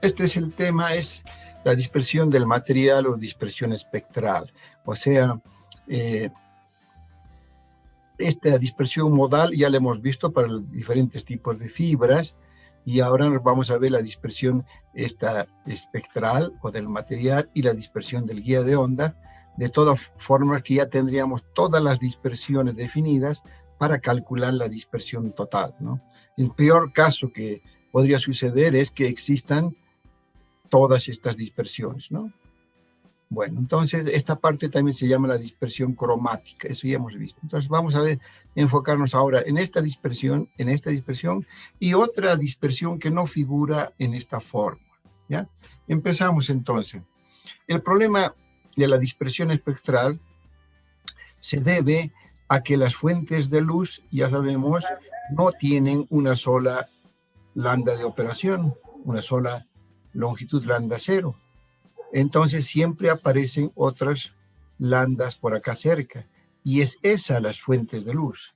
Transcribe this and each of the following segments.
Este es el tema, es la dispersión del material o dispersión espectral. O sea, esta dispersión modal ya la hemos visto para los diferentes tipos de fibras, y ahora vamos a ver la dispersión esta espectral o del material y la dispersión del guía de onda. De todas formas que ya tendríamos todas las dispersiones definidas para calcular la dispersión total, ¿no? El peor caso que podría suceder es que existan todas estas dispersiones, ¿no? Bueno, entonces esta parte también se llama la dispersión cromática, eso ya hemos visto. Entonces vamos a ver, enfocarnos ahora en esta dispersión y otra dispersión que no figura en esta fórmula, ¿ya? Empezamos entonces. El problema de la dispersión espectral se debe a que las fuentes de luz, ya sabemos, no tienen una sola lambda de operación, una sola longitud lambda cero. Entonces siempre aparecen otras lambdas por acá cerca, y es esa las fuentes de luz.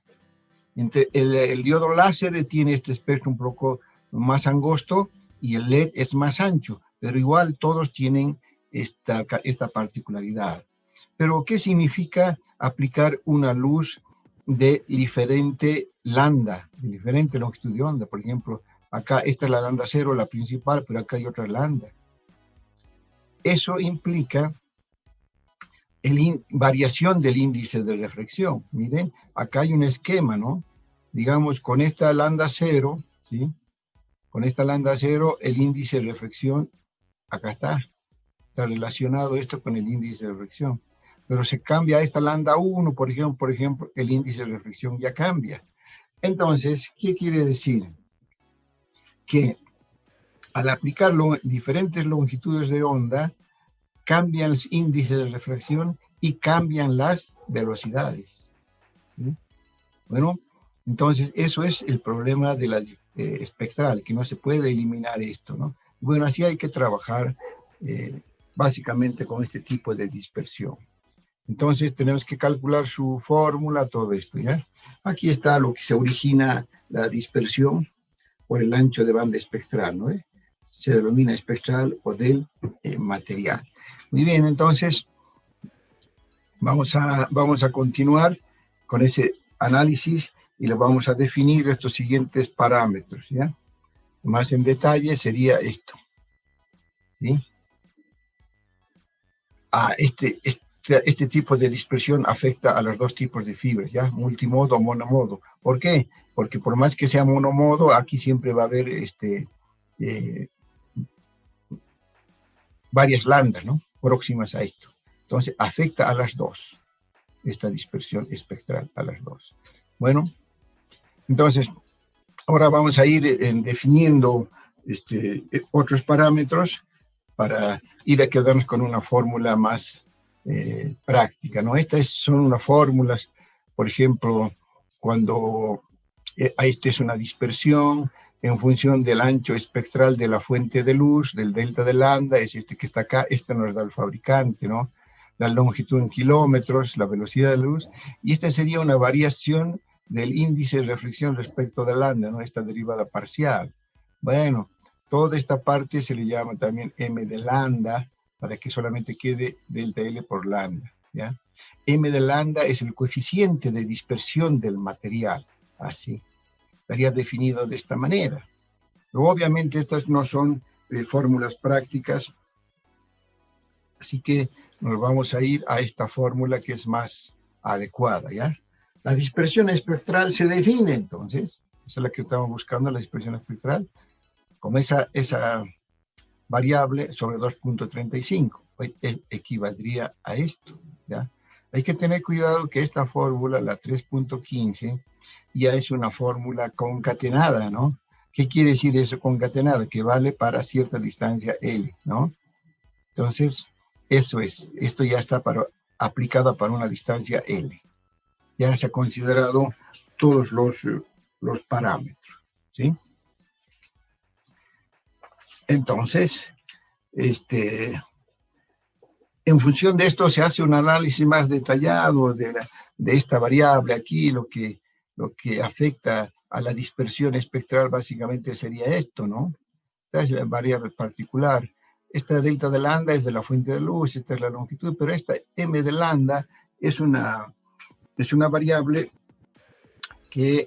El diodo láser tiene este espectro un poco más angosto y el LED es más ancho, pero igual todos tienen esta particularidad. Pero ¿qué significa aplicar una luz de diferente lambda, de diferente longitud de onda? Por ejemplo, acá esta es la lambda cero, la principal, pero acá hay otra lambda. Eso implica variación del índice de reflexión. Miren, acá hay un esquema, ¿no? Digamos, con esta lambda cero, ¿sí? Con esta lambda cero, el índice de reflexión, acá está relacionado esto con el índice de reflexión. Pero se cambia a esta lambda 1, por ejemplo, el índice de reflexión ya cambia. Entonces, ¿qué quiere decir? Que al aplicar diferentes longitudes de onda, cambian los índices de refracción y cambian las velocidades, ¿sí? Bueno, entonces eso es el problema de la espectral, que no se puede eliminar esto, ¿no? Bueno, así hay que trabajar básicamente con este tipo de dispersión. Entonces tenemos que calcular su fórmula, todo esto, ¿ya? Aquí está lo que se origina la dispersión por el ancho de banda espectral, ¿no? Se denomina espectral o del material. Muy bien, entonces vamos a continuar con ese análisis y le vamos a definir estos siguientes parámetros, ¿ya? Más en detalle sería esto, ¿sí? Este tipo de dispersión afecta a los dos tipos de fibras, ¿ya? Multimodo o monomodo. ¿Por qué? Porque por más que sea monomodo, aquí siempre va a haber varias lambdas, ¿no? Próximas a esto. Entonces, afecta a las dos, esta dispersión espectral, a las dos. Bueno, entonces, ahora vamos a ir definiendo otros parámetros para ir a quedarnos con una fórmula más práctica, ¿no? Estas son unas fórmulas, por ejemplo, cuando esta es una dispersión en función del ancho espectral de la fuente de luz, del delta de lambda, es este que está acá, este nos da el fabricante, ¿no? La longitud en kilómetros, la velocidad de luz, y esta sería una variación del índice de reflexión respecto de lambda, ¿no? Esta derivada parcial. Bueno, toda esta parte se le llama también m de lambda, para que solamente quede delta L por lambda, ¿ya? M de lambda es el coeficiente de dispersión del material, así. Estaría definido de esta manera. Pero obviamente estas no son fórmulas prácticas, así que nos vamos a ir a esta fórmula que es más adecuada, ¿ya? La dispersión espectral se define entonces, esa es la que estamos buscando, la dispersión espectral, como esa variable sobre 2.35, equivaldría a esto, ¿ya? Hay que tener cuidado que esta fórmula, la 3.15, ya es una fórmula concatenada, ¿no? ¿Qué quiere decir eso concatenada? Que vale para cierta distancia L, ¿no? Entonces, eso es, esto ya está aplicado para una distancia L. Ya se ha considerado todos los parámetros, ¿sí? Entonces, en función de esto se hace un análisis más detallado de esta variable aquí, lo que afecta a la dispersión espectral básicamente sería esto, ¿no? esta es la variable particular. Esta delta de lambda es de la fuente de luz, esta es la longitud, pero esta m de lambda es una variable que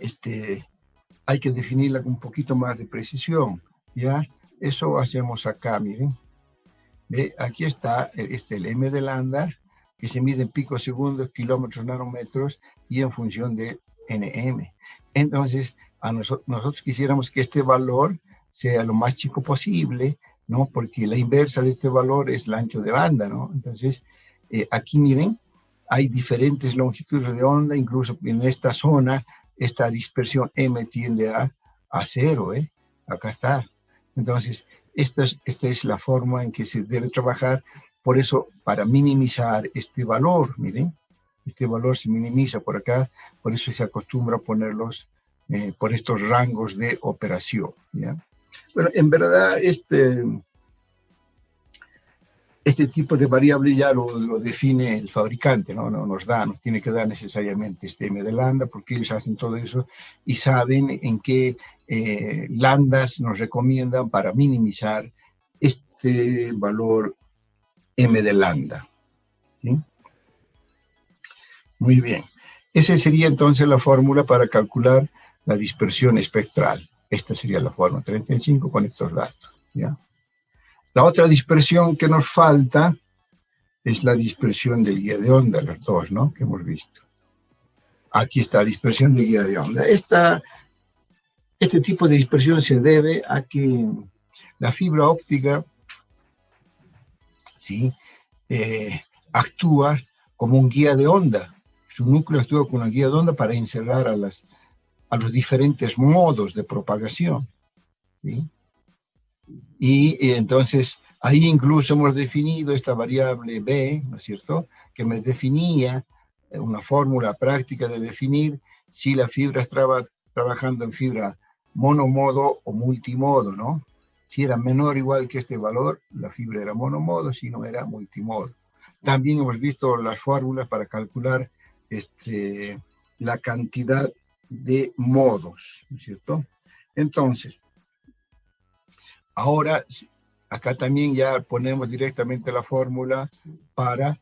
hay que definirla con un poquito más de precisión, ¿ya? Eso hacemos acá, miren. ¿Ve? Aquí está el m de lambda, que se mide en picos segundos, kilómetros, nanómetros, y en función de nm. Entonces, nosotros quisiéramos que este valor sea lo más chico posible, ¿no? Porque la inversa de este valor es el ancho de banda, ¿no? Entonces, aquí miren, hay diferentes longitudes de onda, incluso en esta zona, esta dispersión m tiende a cero, ¿eh? Acá está. Entonces, esta es la forma en que se debe trabajar. Por eso, para minimizar este valor, miren, este valor se minimiza por acá, por eso se acostumbra a ponerlos por estos rangos de operación, ¿ya? Bueno, en verdad, este tipo de variable ya lo define el fabricante, ¿no? No nos tiene que dar necesariamente este m de lambda, porque ellos hacen todo eso y saben en qué lambdas nos recomiendan para minimizar este valor m de lambda, ¿sí? Muy bien. Esa sería entonces la fórmula para calcular la dispersión espectral. Esta sería la fórmula 35 con estos datos, ¿ya? La otra dispersión que nos falta es la dispersión del guía de onda, las dos, ¿no? Que hemos visto. Aquí está, dispersión del guía de onda. Este tipo de dispersión se debe a que la fibra óptica, ¿sí? Actúa como un guía de onda. Su núcleo actúa como una guía de onda para encerrar a los diferentes modos de propagación, ¿sí? Y entonces ahí incluso hemos definido esta variable b, ¿no es cierto?, que me definía una fórmula práctica de definir si la fibra estaba trabajando en fibra monomodo o multimodo, ¿no? Si era menor o igual que este valor, la fibra era monomodo, si no era multimodo. También hemos visto las fórmulas para calcular la cantidad de modos, ¿no es cierto? Entonces, ahora, acá también ya ponemos directamente la fórmula para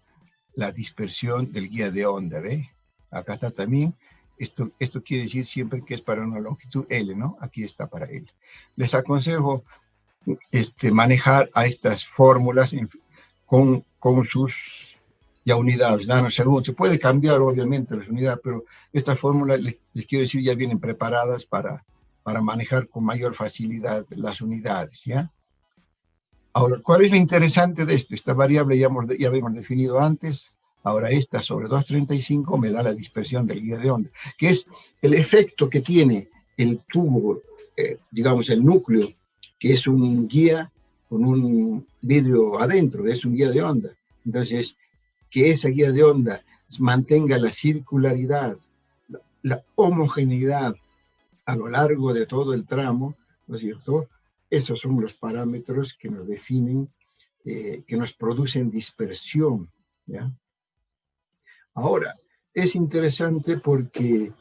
la dispersión del guía de onda, ¿ve? Acá está también. Esto quiere decir siempre que es para una longitud L, ¿no? Aquí está para L. Les aconsejo manejar a estas fórmulas con sus ya unidades, nanosegundos. Se puede cambiar, obviamente, las unidades, pero estas fórmulas, les quiero decir, ya vienen preparadas para manejar con mayor facilidad las unidades, ¿ya? Ahora, ¿cuál es lo interesante de esto? Esta variable ya habíamos definido antes. Ahora esta sobre 235 me da la dispersión del guía de onda, que es el efecto que tiene el tubo, digamos el núcleo, que es un guía con un vidrio adentro, es un guía de onda. Entonces, que esa guía de onda mantenga la circularidad, la homogeneidad a lo largo de todo el tramo, ¿no es cierto? Esos son los parámetros que nos definen, que nos producen dispersión, ¿ya? Ahora, es interesante porque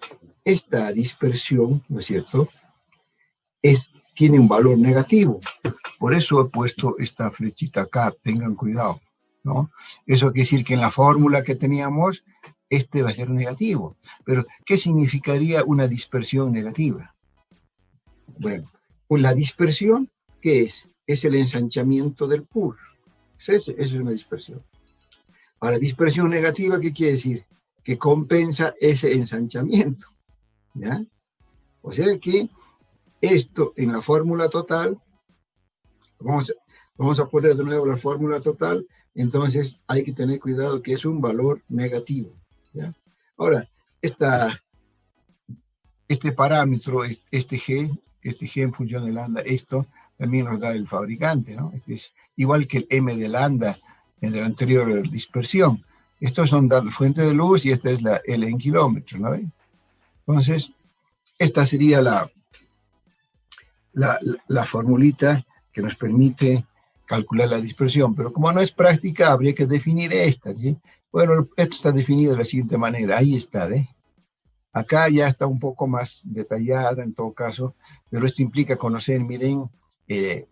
esta dispersión, ¿no es cierto?, tiene un valor negativo. Por eso he puesto esta flechita acá, tengan cuidado, ¿no? Eso quiere decir que en la fórmula que teníamos, va a ser negativo. Pero, ¿qué significaría una dispersión negativa? Bueno, pues la dispersión, ¿qué es? Es el ensanchamiento del pool. Eso es una dispersión. Ahora, dispersión negativa, ¿qué quiere decir? Que compensa ese ensanchamiento, ¿ya? O sea que esto en la fórmula total, vamos a poner de nuevo la fórmula total, entonces hay que tener cuidado que es un valor negativo, ¿ya? Ahora, este parámetro, este G en función de lambda, esto también nos da el fabricante, ¿no? Es igual que el M de lambda en la anterior dispersión. Estos son datos fuente de luz y esta es la L en kilómetros, ¿no? Entonces, esta sería la formulita que nos permite calcular la dispersión, pero como no es práctica, habría que definir esta, ¿sí? Bueno, esto está definido de la siguiente manera, ahí está, ¿eh? Acá ya está un poco más detallada en todo caso, pero esto implica conocer, miren,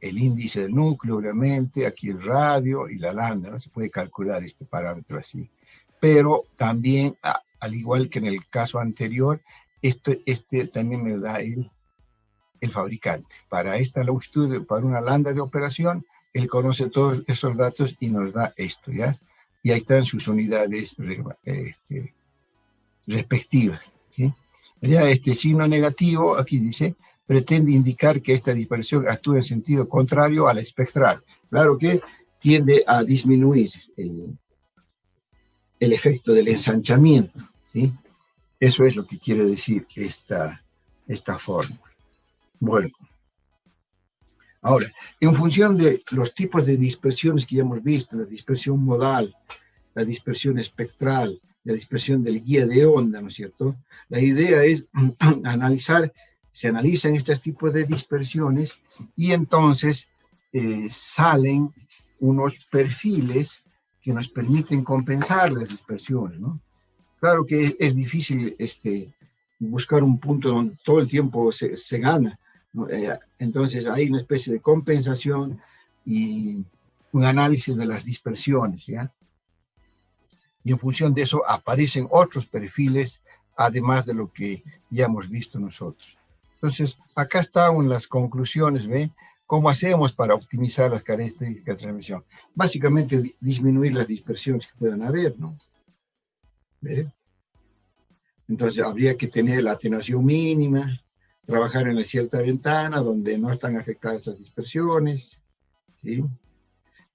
el índice del núcleo, obviamente, aquí el radio y la lambda, ¿no? Se puede calcular este parámetro así. Pero también, al igual que en el caso anterior, este también me da el fabricante. Para esta longitud, para una lambda de operación, él conoce todos esos datos y nos da esto, ¿ya? Y ahí están sus unidades respectivas, ¿sí? Ya este signo negativo, aquí dice, pretende indicar que esta dispersión actúa en sentido contrario a la espectral. Claro que tiende a disminuir el efecto del ensanchamiento, ¿sí? Eso es lo que quiere decir esta fórmula. Bueno, ahora, en función de los tipos de dispersiones que ya hemos visto, la dispersión modal, la dispersión espectral, la dispersión del guía de onda, ¿no es cierto? La idea es se analizan estos tipos de dispersiones y entonces salen unos perfiles que nos permiten compensar las dispersiones, ¿no? Claro que es difícil buscar un punto donde todo el tiempo se gana, ¿no? Entonces hay una especie de compensación y un análisis de las dispersiones, ¿ya? Y en función de eso aparecen otros perfiles, además de lo que ya hemos visto nosotros. Entonces, acá están las conclusiones, ¿ve? ¿Cómo hacemos para optimizar las características de transmisión? Básicamente, disminuir las dispersiones que puedan haber, ¿no? ¿Ve? Entonces, habría que tener la atenuación mínima, trabajar en una cierta ventana donde no están afectadas esas dispersiones, ¿sí?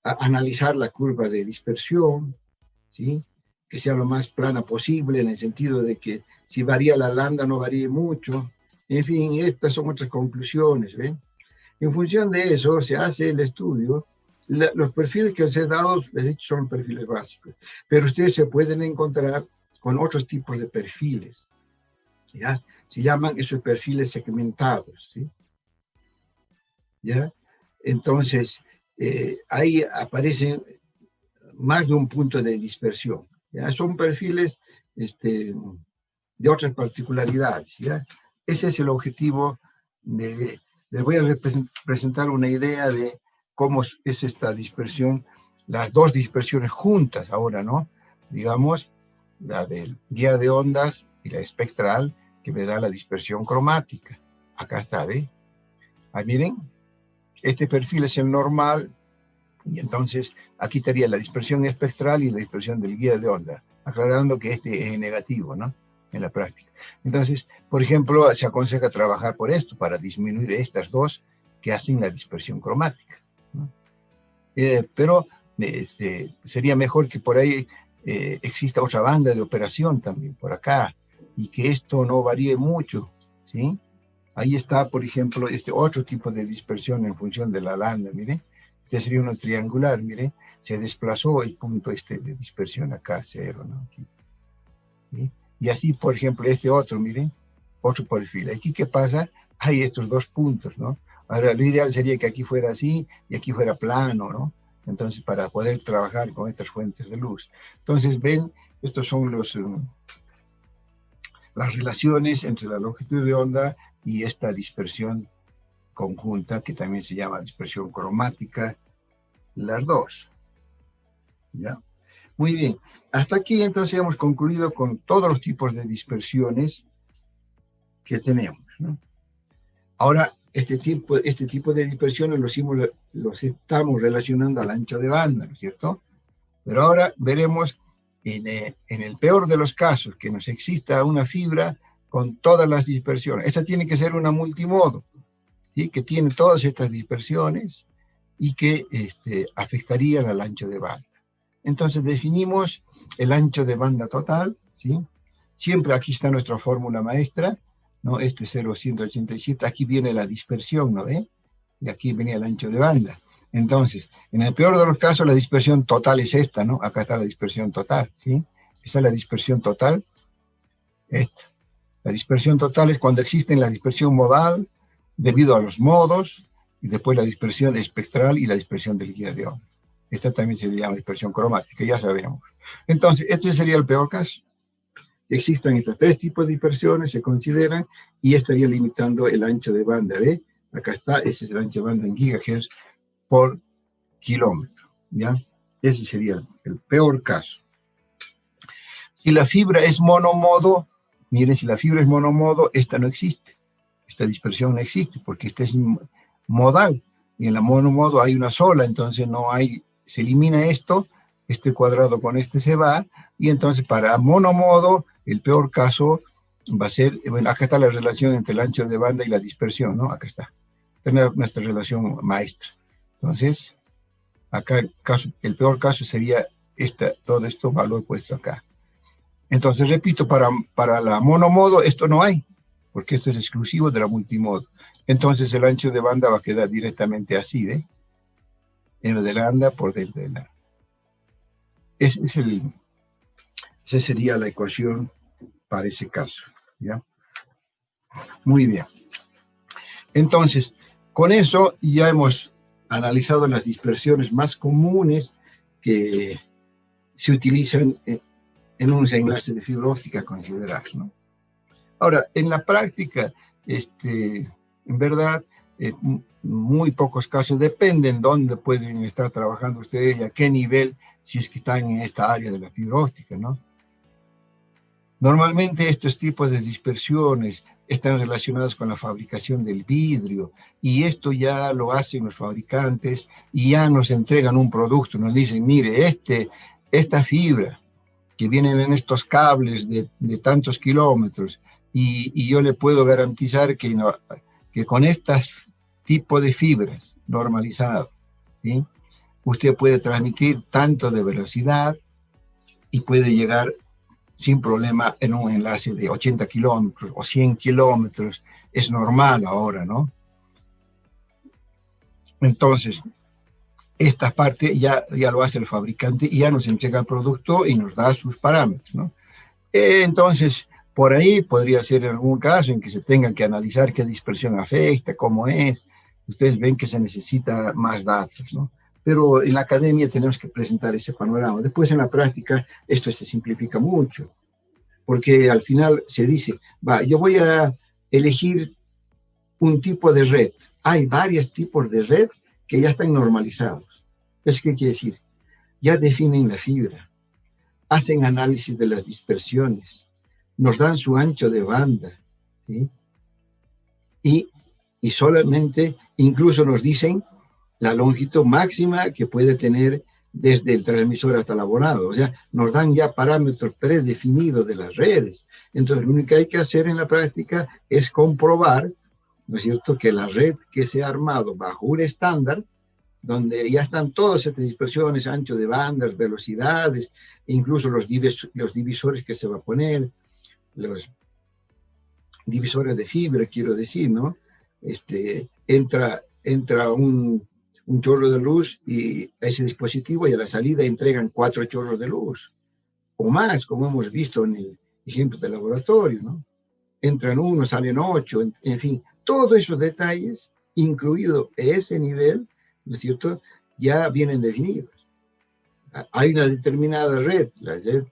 Analizar la curva de dispersión, ¿sí? Que sea lo más plana posible, en el sentido de que si varía la lambda no varíe mucho. En fin, estas son otras conclusiones, ¿ven? En función de eso se hace el estudio. Los perfiles que les he dado, les he dicho, son perfiles básicos, pero ustedes se pueden encontrar con otros tipos de perfiles, ¿ya? Se llaman esos perfiles segmentados, ¿sí? ¿Ya? Entonces, ahí aparecen más de un punto de dispersión, ¿ya? Son perfiles de otras particularidades, ¿ya? Ese es el objetivo les voy a presentar una idea de cómo es esta dispersión, las dos dispersiones juntas ahora, ¿no? Digamos, la del guía de ondas y la espectral, que me da la dispersión cromática. Acá está, ¿ve? Ahí miren, este perfil es el normal, y entonces aquí estaría la dispersión espectral y la dispersión del guía de onda, aclarando que este es negativo, ¿no? En la práctica. Entonces, por ejemplo, se aconseja trabajar por esto, para disminuir estas dos que hacen la dispersión cromática, ¿no? Pero sería mejor que por ahí exista otra banda de operación también, por acá, y que esto no varíe mucho, ¿sí? Ahí está, por ejemplo, este otro tipo de dispersión en función de la lambda, mire. Este sería uno triangular, mire. Se desplazó el punto de dispersión acá, 0, ¿no? Aquí, ¿sí? Y así, por ejemplo, este otro, mire, otro perfil. Aquí, ¿qué pasa? Hay estos dos puntos, ¿no? Ahora, lo ideal sería que aquí fuera así y aquí fuera plano, ¿no? Entonces, para poder trabajar con estas fuentes de luz. Entonces, ven, estos son las relaciones entre la longitud de onda y esta dispersión conjunta, que también se llama dispersión cromática, las dos. ¿Ya? Muy bien. Hasta aquí entonces hemos concluido con todos los tipos de dispersiones que tenemos, ¿no? Ahora, este tipo de dispersiones los estamos relacionando al ancho de banda, ¿no es cierto? Pero ahora veremos en el peor de los casos que nos exista una fibra con todas las dispersiones. Esa tiene que ser una multimodo, ¿sí? Que tiene todas estas dispersiones y que afectarían al ancho de banda. Entonces definimos el ancho de banda total, ¿sí? Siempre aquí está nuestra fórmula maestra, ¿no? 0,187, aquí viene la dispersión, ¿no ve? Y aquí venía el ancho de banda. Entonces, en el peor de los casos, la dispersión total es esta, ¿no? Acá está la dispersión total, ¿sí? Esa es la dispersión total. Esta. La dispersión total es cuando existe la dispersión modal, debido a los modos, y después la dispersión espectral y la dispersión del guía de onda. Esta también se llama dispersión cromática, ya sabemos. Entonces, este sería el peor caso. Existen estos tres tipos de dispersiones, se consideran, y estaría limitando el ancho de banda, ¿ve? Acá está, ese es el ancho de banda en gigahertz por kilómetro, ¿ya? Ese sería el peor caso. Si la fibra es monomodo, miren, si la fibra es monomodo, esta no existe. Esta dispersión no existe porque esta es modal. Y en la monomodo hay una sola, entonces no hay, se elimina esto, este cuadrado con este se va, y entonces para monomodo, el peor caso va a ser, bueno, acá está la relación entre el ancho de banda y la dispersión, ¿no? Acá está. Esta es nuestra relación maestra. Entonces, acá el peor caso sería todo esto valor puesto acá. Entonces, repito, para la monomodo esto no hay, porque esto es exclusivo de la multimodo. Entonces el ancho de banda va a quedar directamente así, ¿ve? M de lambda por del de la. Esa sería la ecuación para ese caso, ¿ya? Muy bien. Entonces, con eso ya hemos analizado las dispersiones más comunes que se utilizan en un enlace de fibra óptica a considerar, ¿no? Ahora, en la práctica, en verdad, muy pocos casos, dependen dónde pueden estar trabajando ustedes y a qué nivel, si es que están en esta área de la fibra óptica, ¿no? Normalmente estos tipos de dispersiones están relacionados con la fabricación del vidrio, y esto ya lo hacen los fabricantes y ya nos entregan un producto, nos dicen, mire, esta fibra que vienen en estos cables de tantos kilómetros, y yo le puedo garantizar que con este tipo de fibras normalizadas, ¿sí?, usted puede transmitir tanto de velocidad y puede llegar sin problema en un enlace de 80 kilómetros o 100 kilómetros. Es normal ahora, ¿no? Entonces, esta parte ya lo hace el fabricante y ya nos entrega el producto y nos da sus parámetros, ¿no? Entonces, por ahí podría ser en algún caso en que se tengan que analizar qué dispersión afecta, cómo es. Ustedes ven que se necesita más datos, ¿no? Pero en la academia tenemos que presentar ese panorama. Después en la práctica esto se simplifica mucho, porque al final se dice, yo voy a elegir un tipo de red. Hay varios tipos de red que ya están normalizados. ¿Eso qué quiere decir? Ya definen la fibra, hacen análisis de las dispersiones, nos dan su ancho de banda, ¿sí? Y solamente, incluso nos dicen la longitud máxima que puede tener desde el transmisor hasta el abonado. O sea, nos dan ya parámetros predefinidos de las redes. Entonces, lo único que hay que hacer en la práctica es comprobar, ¿no es cierto?, que la red que se ha armado bajo un estándar, donde ya están todas estas dispersiones, ancho de bandas, velocidades, incluso los divisores que se va a poner, los divisores de fibra, quiero decir, ¿no? Entra un chorro de luz y a ese dispositivo, y a la salida entregan 4 chorros de luz, o más, como hemos visto en el ejemplo del laboratorio, ¿no? Entran 1, salen 8, en fin, todos esos detalles, incluido ese nivel, ¿no es cierto?, ya vienen definidos. Hay una determinada red, la red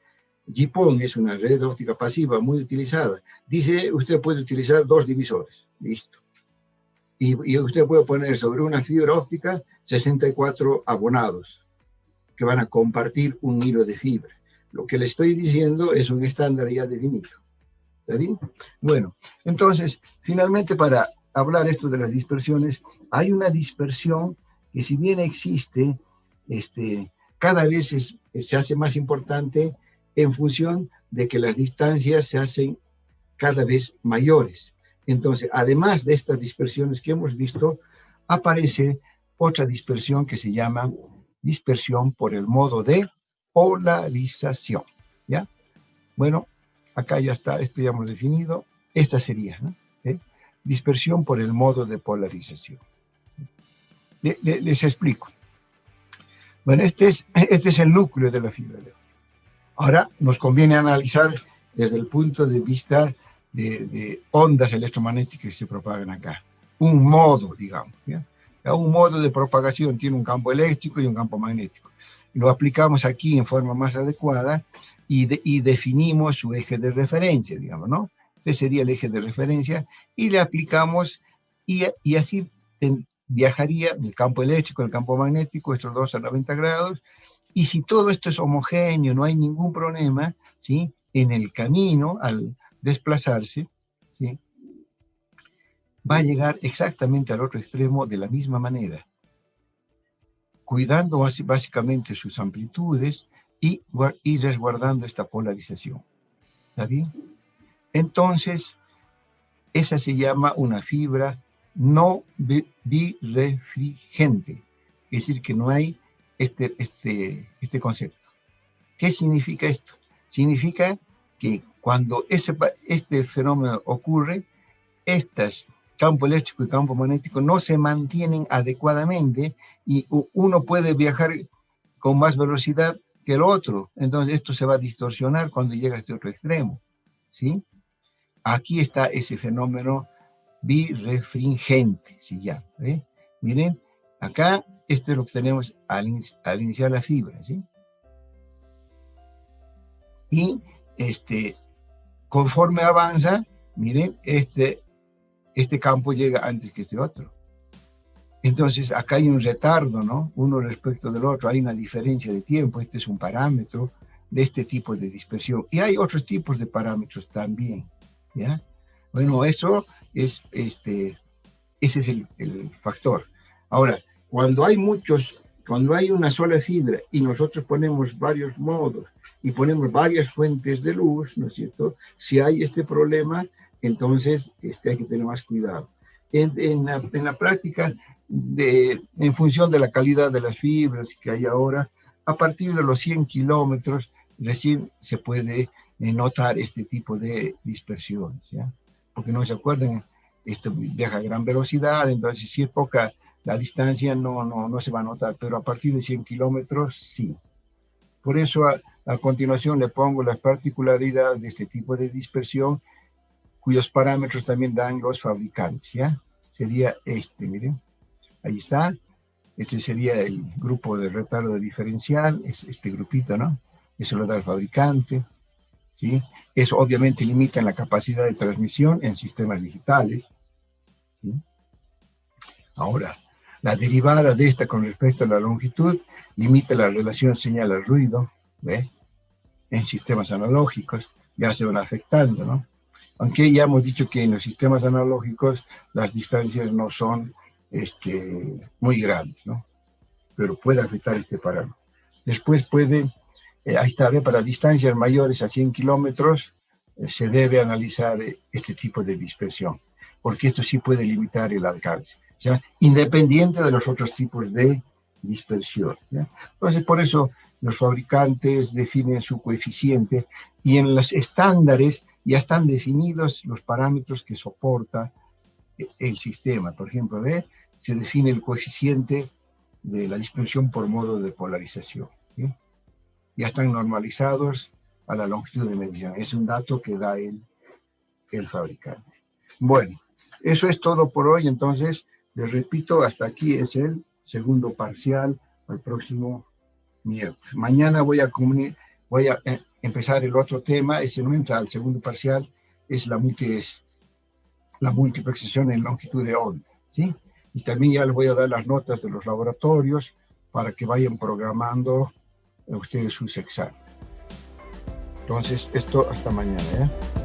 GPON es una red óptica pasiva muy utilizada. Dice, usted puede utilizar 2 divisores, listo. Y usted puede poner sobre una fibra óptica 64 abonados que van a compartir un hilo de fibra. Lo que le estoy diciendo es un estándar ya definido. ¿Está bien? Bueno, entonces, finalmente, para hablar esto de las dispersiones, hay una dispersión que, si bien existe, cada vez se hace más importante en función de que las distancias se hacen cada vez mayores. Entonces, además de estas dispersiones que hemos visto, aparece otra dispersión que se llama dispersión por el modo de polarización, ¿ya? Bueno, acá ya está, esto ya hemos definido. Esta sería, ¿no?, dispersión por el modo de polarización. Les explico. Bueno, este es el núcleo de la fibra de óptica. Ahora nos conviene analizar desde el punto de vista de ondas electromagnéticas que se propagan acá. Un modo, digamos, ¿ya? Un modo de propagación tiene un campo eléctrico y un campo magnético. Lo aplicamos aquí en forma más adecuada y definimos su eje de referencia, digamos, ¿no? Este sería el eje de referencia, y le aplicamos y así viajaría el campo eléctrico, el campo magnético, estos dos a 90 grados, y si todo esto es homogéneo, no hay ningún problema, ¿sí? En el camino, al desplazarse, ¿sí? Va a llegar exactamente al otro extremo de la misma manera, cuidando básicamente sus amplitudes y resguardando esta polarización. ¿Está bien? Entonces, esa se llama una fibra no birrefringente, es decir, que no hay este concepto. ¿Qué significa esto? Significa que cuando este fenómeno ocurre, estos campo eléctrico y campo magnético no se mantienen adecuadamente y uno puede viajar con más velocidad que el otro. Entonces esto se va a distorsionar cuando llega a este otro extremo, ¿sí? Aquí está ese fenómeno birrefringente, se llama, ¿eh? Miren, acá esto es lo que tenemos al iniciar la fibra, ¿sí? Y conforme avanza, miren, este campo llega antes que este otro. Entonces, acá hay un retardo, ¿no? Uno respecto del otro, hay una diferencia de tiempo. Este es un parámetro de este tipo de dispersión. Y hay otros tipos de parámetros también, ¿ya? Bueno, eso es, ese es el factor. Ahora, cuando hay una sola fibra y nosotros ponemos varios modos y ponemos varias fuentes de luz, ¿no es cierto? Si hay este problema, entonces hay que tener más cuidado. En la práctica, en función de la calidad de las fibras que hay ahora, a partir de los 100 kilómetros recién se puede notar este tipo de dispersiones, ¿ya? Porque no se acuerdan, esto viaja a gran velocidad, entonces si es poca la distancia no se va a notar, pero a partir de 100 kilómetros sí. Por eso a continuación le pongo las particularidades de este tipo de dispersión, cuyos parámetros también dan los fabricantes, ¿ya? Sería miren, ahí está. Este sería el grupo de retardo diferencial, es este grupito, ¿no? Eso lo da el fabricante, ¿sí? Eso obviamente limita la capacidad de transmisión en sistemas digitales, ¿sí? Ahora, la derivada de esta con respecto a la longitud limita la relación señal-ruido, ¿ve? En sistemas analógicos ya se van afectando, ¿no? Aunque ya hemos dicho que en los sistemas analógicos las distancias no son muy grandes, ¿no? Pero puede afectar este parámetro. Después ahí está, ¿ve? Para distancias mayores a 100 kilómetros se debe analizar este tipo de dispersión, porque esto sí puede limitar el alcance, o sea, independiente de los otros tipos de dispersión, ¿ya? Entonces, por eso los fabricantes definen su coeficiente y en los estándares ya están definidos los parámetros que soporta el sistema. Por ejemplo, ¿ve? Se define el coeficiente de la dispersión por modo de polarización, ¿sí? Ya están normalizados a la longitud de medición. Es un dato que da el fabricante. Bueno, eso es todo por hoy. Entonces, les repito, hasta aquí es el segundo parcial, al próximo miércoles. Mañana voy a empezar el otro tema, ese no entra al segundo parcial, es la multiplexación en longitud de onda, ¿sí? Y también ya les voy a dar las notas de los laboratorios para que vayan programando ustedes sus exámenes. Entonces, esto hasta mañana, ¿eh?